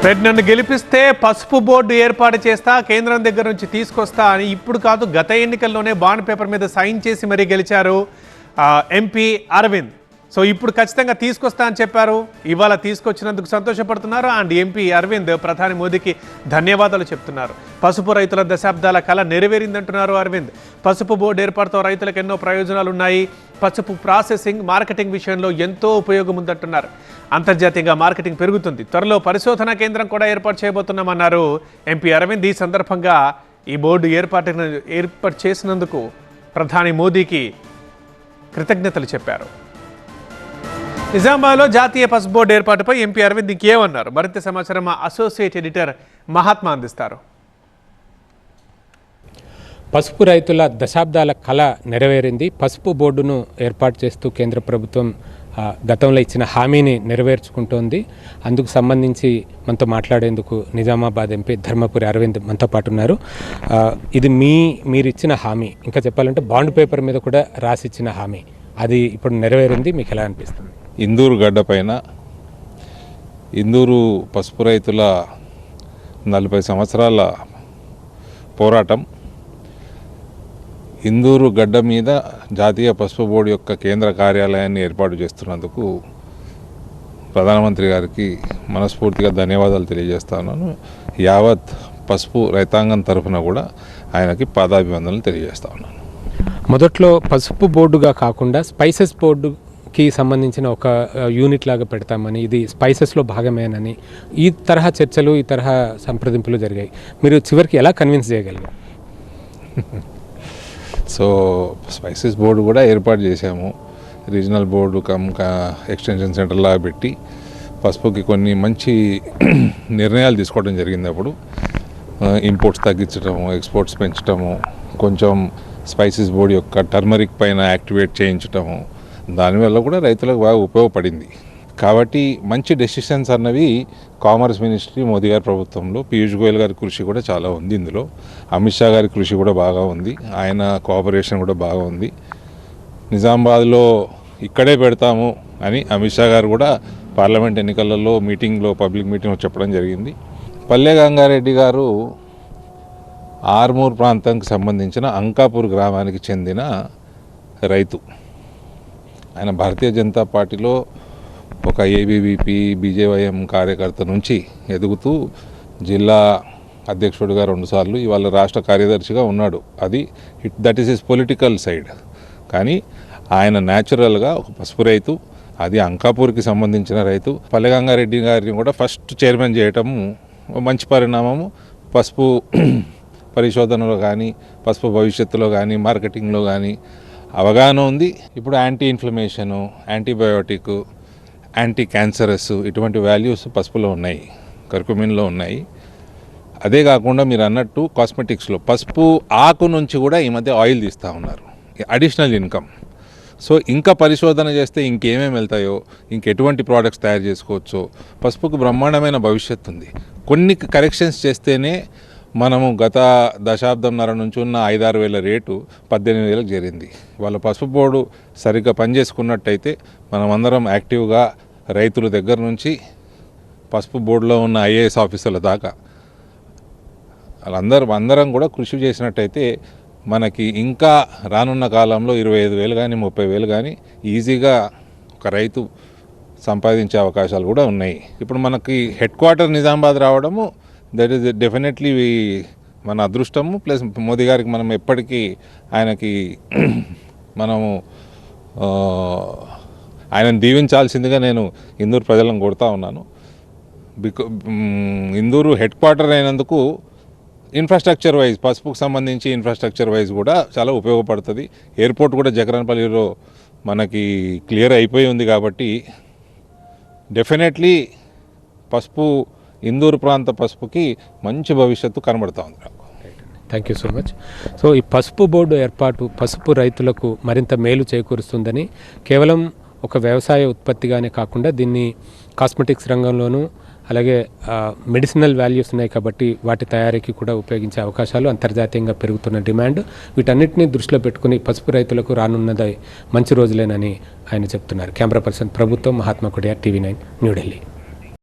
నన్ను గెలిపిస్తే పసుపు బోర్డు ఏర్పాటు చేస్తా, కేంద్రం దగ్గర నుంచి తీసుకొస్తా అని ఇప్పుడు కాదు గత ఎన్నికల్లోనే బాండ్ పేపర్ మీద సైన్ చేసి మరీ గెలిచారు ఎంపీ అరవింద్. సో ఇప్పుడు ఖచ్చితంగా తీసుకొస్తా అని చెప్పారు. ఇవాళ తీసుకొచ్చినందుకు సంతోషపడుతున్నారు. అండ్ ఎంపీ అరవింద్ ప్రధాని మోదీకి ధన్యవాదాలు చెప్తున్నారు. పసుపు రైతుల దశాబ్దాల కళ నెరవేరిందంటున్నారు అరవింద్. పసుపు బోర్డు ఏర్పాటుతో రైతులకు ఎన్నో ప్రయోజనాలు ఉన్నాయి. పసుపు ప్రాసెసింగ్, మార్కెటింగ్ విషయంలో ఎంతో ఉపయోగం ఉందంటున్నారు. అంతర్జాతీయంగా మార్కెటింగ్ పెరుగుతుంది. త్వరలో పరిశోధనా కేంద్రం కూడా ఏర్పాటు చేయబోతున్నామన్నారు ఎంపీ అరవింద్. ఈ సందర్భంగా ఈ బోర్డు ఏర్పాటు చేసినందుకు ప్రధాని మోదీకి కృతజ్ఞతలు చెప్పారు. నిజామాబాద్లో జాతీయ పసుపు బోర్డు ఏర్పాటుపై ఎంపీ అరవింద్ ఇంకేమన్నారు? మరింత సమాచారం మా అసోసియేట్ ఎడిటర్ మహాత్మా అందిస్తారు. పసుపు రైతుల దశాబ్దాల కళ నెరవేరింది. పసుపు బోర్డును ఏర్పాటు చేస్తూ కేంద్ర ప్రభుత్వం గతంలో ఇచ్చిన హామీని నెరవేర్చుకుంటోంది. అందుకు సంబంధించి మనతో మాట్లాడేందుకు నిజామాబాద్ ఎంపీ ధర్మపురి అరవింద్ మనతో పాటు ఉన్నారు. ఇది మీరు ఇచ్చిన హామీ, ఇంకా చెప్పాలంటే బాండ్ పేపర్ మీద కూడా రాసిచ్చిన హామీ, అది ఇప్పుడు నెరవేరింది. మీకు ఎలా అనిపిస్తుంది? ఇందూరు గడ్డ పైన ఇందూరు పసుపు రైతుల 40 సంవత్సరాల పోరాటం, ఇందూరు గడ్డ మీద జాతీయ పసుపు బోర్డు యొక్క కేంద్ర కార్యాలయాన్ని ఏర్పాటు చేస్తున్నందుకు ప్రధానమంత్రి గారికి మనస్ఫూర్తిగా ధన్యవాదాలు తెలియజేస్తున్నాను. యావత్ పసుపు రైతాంగం తరఫున కూడా ఆయనకి పాదాభివందనలు తెలియజేస్తా ఉన్నాను. మొదట్లో పసుపు బోర్డుగా కాకుండా స్పైసెస్ బోర్డుకి సంబంధించిన ఒక యూనిట్ లాగా పెడతామని, ఇది స్పైసెస్లో భాగమేనని ఈ తరహా చర్చలు, ఈ తరహా సంప్రదింపులు జరిగాయి. మీరు చివరికి ఎలా కన్విన్స్ చేయగలిగారు? సో స్పైసెస్ బోర్డు కూడా ఏర్పాటు చేశాము. రీజనల్ బోర్డు ఎక్స్టెన్షన్ సెంటర్ లాగా పెట్టి పసుపుకి కొన్ని మంచి నిర్ణయాలు తీసుకోవడం జరిగింది. అప్పుడు ఇంపోర్ట్స్ తగ్గించడము, ఎక్స్పోర్ట్స్ పెంచడము, కొంచెం స్పైసెస్ బోర్డు యొక్క టర్మరిక్ పైన యాక్టివేట్ చేయించటము, దానివల్ల కూడా రైతులకు బాగా ఉపయోగపడింది. కాబట్టి మంచి డెసిషన్స్ అన్నవి కామర్స్ మినిస్ట్రీ మోదీ గారి ప్రభుత్వంలో, పీయూష్ గోయల్ గారి కృషి కూడా చాలా ఉంది. ఇందులో అమిత్ షా గారి కృషి కూడా బాగా ఉంది. ఆయన కోఆపరేషన్ కూడా బాగా ఉంది. నిజామాబాద్లో ఇక్కడే పెడతాము అని అమిత్ షా గారు కూడా పార్లమెంట్ ఎన్నికలలో మీటింగ్లో, పబ్లిక్ మీటింగ్లో చెప్పడం జరిగింది. పల్లె గంగారెడ్డి గారు ఆర్మూర్ ప్రాంతానికి సంబంధించిన అంకాపూర్ గ్రామానికి చెందిన రైతు. ఆయన భారతీయ జనతా పార్టీలో ఒక ఏబీవీపీ, బీజేవైఎం కార్యకర్త నుంచి ఎదుగుతూ జిల్లా అధ్యక్షుడిగా 2 సార్లు, ఇవాళ రాష్ట్ర కార్యదర్శిగా ఉన్నాడు. That is his political side. కానీ ఆయన న్యాచురల్గా ఒక పసుపు రైతు, అది అంకాపూర్కి సంబంధించిన రైతు. పల్లె గంగారెడ్డి గారిని కూడా ఫస్ట్ చైర్మన్ చేయటము మంచి పరిణామము. పసుపు పరిశోధనలో కానీ, పసుపు భవిష్యత్తులో కానీ, మార్కెటింగ్లో కానీ అవగాహన ఉంది. ఇప్పుడు anti inflammation, antibiotic, anti cancerous ఇటువంటి వాల్యూస్ పసుపులో ఉన్నాయి, కర్కుమిన్లో ఉన్నాయి. అదే కాకుండా మీరు అన్నట్టు కాస్మెటిక్స్లో పసుపు ఆకు నుంచి కూడా ఈ మధ్య ఆయిల్ తీస్తూ ఉన్నారు, అడిషనల్ ఇన్కమ్. సో ఇంకా పరిశోధన చేస్తే ఇంకేమేమి వెళ్తాయో, ఇంకెటువంటి ప్రోడక్ట్స్ తయారు చేసుకోవచ్చో, పసుపుకు బ్రహ్మాండమైన భవిష్యత్తు ఉంది. కొన్ని కరెక్షన్స్ చేస్తేనే మనము గత దశాబ్దంన్నర నుంచి ఉన్న 5-6 వేల రేటు 18,000కు చేరింది. వాళ్ళ పసుపు బోర్డు సరిగ్గా పనిచేసుకున్నట్టయితే మనమందరం యాక్టివ్గా రైతుల దగ్గర నుంచి పసుపు బోర్డులో ఉన్న ఐఏఎస్ ఆఫీసర్ల దాకా అందరం కూడా కృషి చేసినట్టయితే మనకి ఇంకా రానున్న కాలంలో 25,000 కానీ 30,000 కానీ ఈజీగా ఒక రైతు సంపాదించే అవకాశాలు కూడా ఉన్నాయి. ఇప్పుడు మనకి హెడ్ క్వార్టర్ నిజామాబాద్ రావడము దట్ ఈస్ డెఫినెట్లీ మన అదృష్టము. ప్లస్ మోదీ గారికి మనం ఎప్పటికీ మనము ఆయనను దీవించాల్సిందిగా నేను ఇందూరు ప్రజలను కోరుతా ఉన్నాను. ఇందూరు హెడ్ క్వార్టర్ అయినందుకు ఇన్ఫ్రాస్ట్రక్చర్ వైజ్, పసుపుకు సంబంధించి ఇన్ఫ్రాస్ట్రక్చర్ వైజ్ కూడా చాలా ఉపయోగపడుతుంది. ఎయిర్పోర్ట్ కూడా జగరన్పల్లిలో మనకి క్లియర్ అయిపోయి ఉంది. కాబట్టి డెఫినెట్లీ ఇందూరు ప్రాంత పసుపుకి మంచి భవిష్యత్తు కనబడుతూ ఉంది. Thank you so much. So ఈ పసుపు బోర్డు ఏర్పాటు పసుపు రైతులకు మరింత మేలు చేకూరుస్తుందని, కేవలం ఒక వ్యవసాయ ఉత్పత్తిగానే కాకుండా దీన్ని కాస్మెటిక్స్ రంగంలోనూ, అలాగే మెడిసినల్ వాల్యూస్ ఉన్నాయి కాబట్టి వాటి తయారీకి కూడా ఉపయోగించే అవకాశాలు, అంతర్జాతీయంగా పెరుగుతున్న డిమాండ్, వీటన్నిటిని దృష్టిలో పెట్టుకుని పసుపు రైతులకు రానున్నది మంచి రోజులేనని ఆయన చెప్తున్నారు. కెమెరా పర్సన్ ప్రభుత్వం, మహాత్మా కొడియా, TV9 న్యూఢిల్లీ.